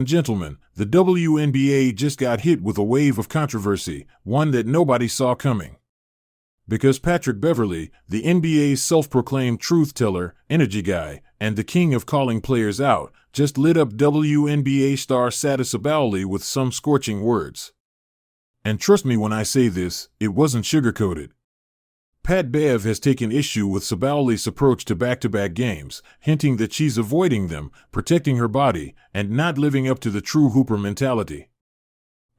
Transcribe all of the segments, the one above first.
Gentlemen, the WNBA just got hit with a wave of controversy, one that nobody saw coming. Because Patrick Beverley, the NBA's self-proclaimed truth-teller, energy guy, and the king of calling players out, just lit up WNBA star Satou Sabally with some scorching words. And trust me when I say this, it wasn't sugar-coated. Pat Bev has taken issue with Sabally's approach to back-to-back games, hinting that she's avoiding them, protecting her body, and not living up to the true hooper mentality.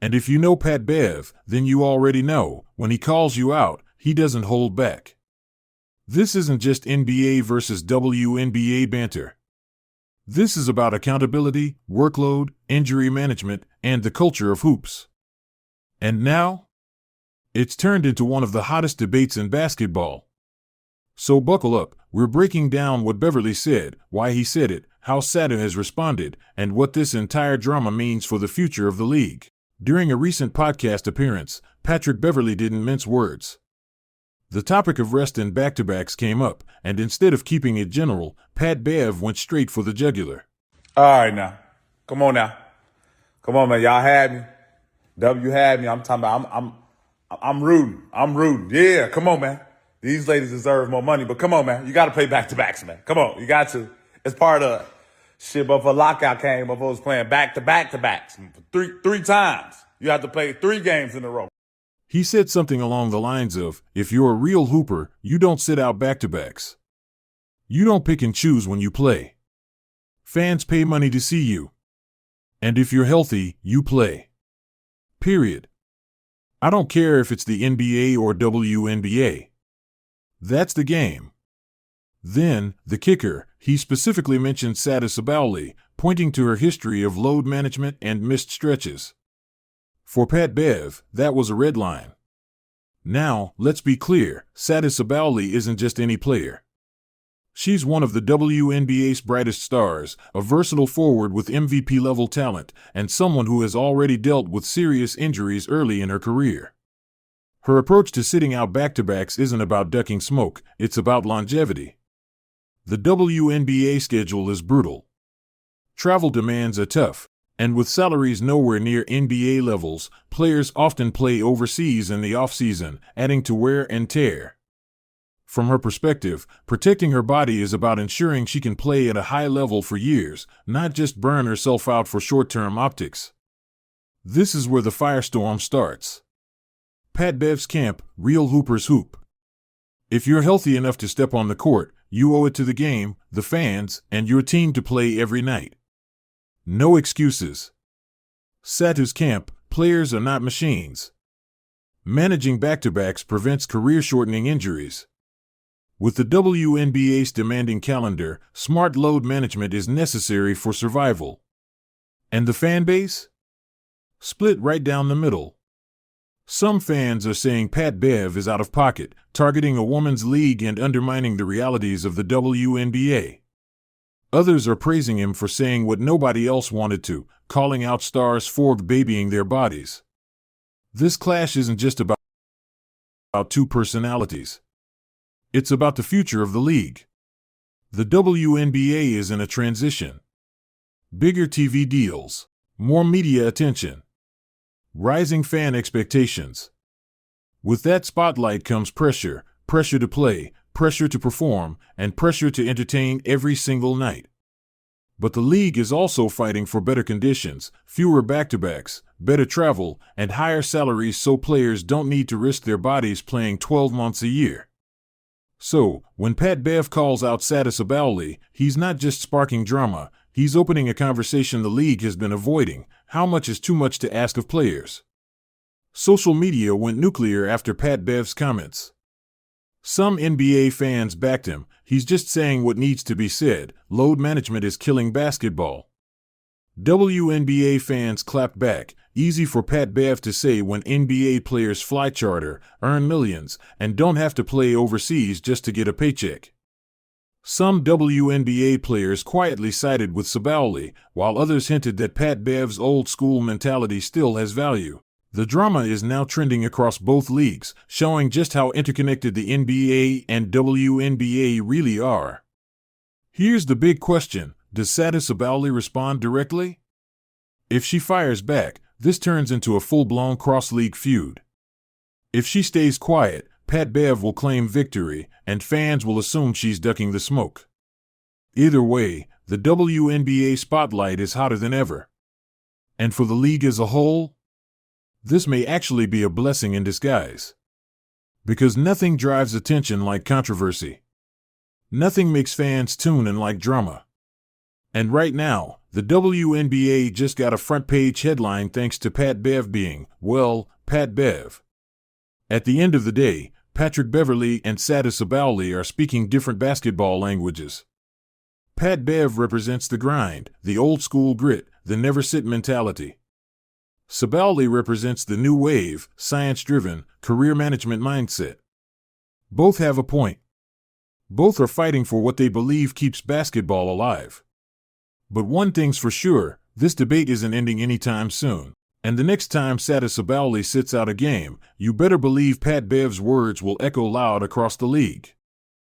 And if you know Pat Bev, then you already know, when he calls you out, he doesn't hold back. This isn't just NBA versus WNBA banter. This is about accountability, workload, injury management, and the culture of hoops. And now, it's turned into one of the hottest debates in basketball. So buckle up, we're breaking down what Beverley said, why he said it, how Satou has responded, and what this entire drama means for the future of the league. During a recent podcast appearance, Patrick Beverley didn't mince words. The topic of rest and back-to-backs came up, and instead of keeping it general, Pat Bev went straight for the jugular. All right now. Come on now. Come on, man. Y'all had me. W had me. I'm talking about I'm rooting. I'm rooting. Yeah, come on, man. These ladies deserve more money, but come on, man. You got to play back-to-backs, man. Come on. You got to. It's part of it. Shit, but if a lockout came, if I was playing back-to-backs, three times, you have to play 3 games in a row. He said something along the lines of, if you're a real hooper, you don't sit out back-to-backs. You don't pick and choose when you play. Fans pay money to see you. And if you're healthy, you play. Period. I don't care if it's the NBA or WNBA. That's the game. Then, the kicker, he specifically mentioned Satou Sabally, pointing to her history of load management and missed stretches. For Pat Bev, that was a red line. Now, let's be clear, Satou Sabally isn't just any player. She's one of the WNBA's brightest stars, a versatile forward with MVP-level talent, and someone who has already dealt with serious injuries early in her career. Her approach to sitting out back-to-backs isn't about ducking smoke, it's about longevity. The WNBA schedule is brutal. Travel demands are tough, and with salaries nowhere near NBA levels, players often play overseas in the off-season, adding to wear and tear. From her perspective, protecting her body is about ensuring she can play at a high level for years, not just burn herself out for short-term optics. This is where the firestorm starts. Pat Bev's camp, real hoopers hoop. If you're healthy enough to step on the court, you owe it to the game, the fans, and your team to play every night. No excuses. Satou's camp, players are not machines. Managing back-to-backs prevents career-shortening injuries. With the WNBA's demanding calendar, smart load management is necessary for survival. And the fan base? Split right down the middle. Some fans are saying Pat Bev is out of pocket, targeting a women's league and undermining the realities of the WNBA. Others are praising him for saying what nobody else wanted to, calling out stars for babying their bodies. This clash isn't just about two personalities. It's about the future of the league. The WNBA is in a transition. Bigger TV deals, more media attention, rising fan expectations. With that spotlight comes pressure to play, pressure to perform, and pressure to entertain every single night. But the league is also fighting for better conditions, fewer back-to-backs, better travel, and higher salaries so players don't need to risk their bodies playing 12 months a year. So, when Pat Bev calls out Satou Sabally, he's not just sparking drama, he's opening a conversation the league has been avoiding: how much is too much to ask of players? Social media went nuclear after Pat Bev's comments. Some NBA fans backed him, he's just saying what needs to be said, load management is killing basketball. WNBA fans clapped back, easy for Pat Bev to say when NBA players fly charter, earn millions, and don't have to play overseas just to get a paycheck. Some WNBA players quietly sided with Sabally, while others hinted that Pat Bev's old-school mentality still has value. The drama is now trending across both leagues, showing just how interconnected the NBA and WNBA really are. Here's the big question: does Satou Sabally respond directly? If she fires back, this turns into a full-blown cross-league feud. If she stays quiet, Pat Bev will claim victory, and fans will assume she's ducking the smoke. Either way, the WNBA spotlight is hotter than ever. And for the league as a whole, this may actually be a blessing in disguise. Because nothing drives attention like controversy. Nothing makes fans tune in like drama. And right now, the WNBA just got a front-page headline thanks to Pat Bev being, well, Pat Bev. At the end of the day, Patrick Beverley and Satou Sabally are speaking different basketball languages. Pat Bev represents the grind, the old-school grit, the never-sit mentality. Sabally represents the new wave, science-driven, career management mindset. Both have a point. Both are fighting for what they believe keeps basketball alive. But one thing's for sure, this debate isn't ending anytime soon. And the next time Satou Sabally sits out a game, you better believe Pat Bev's words will echo loud across the league.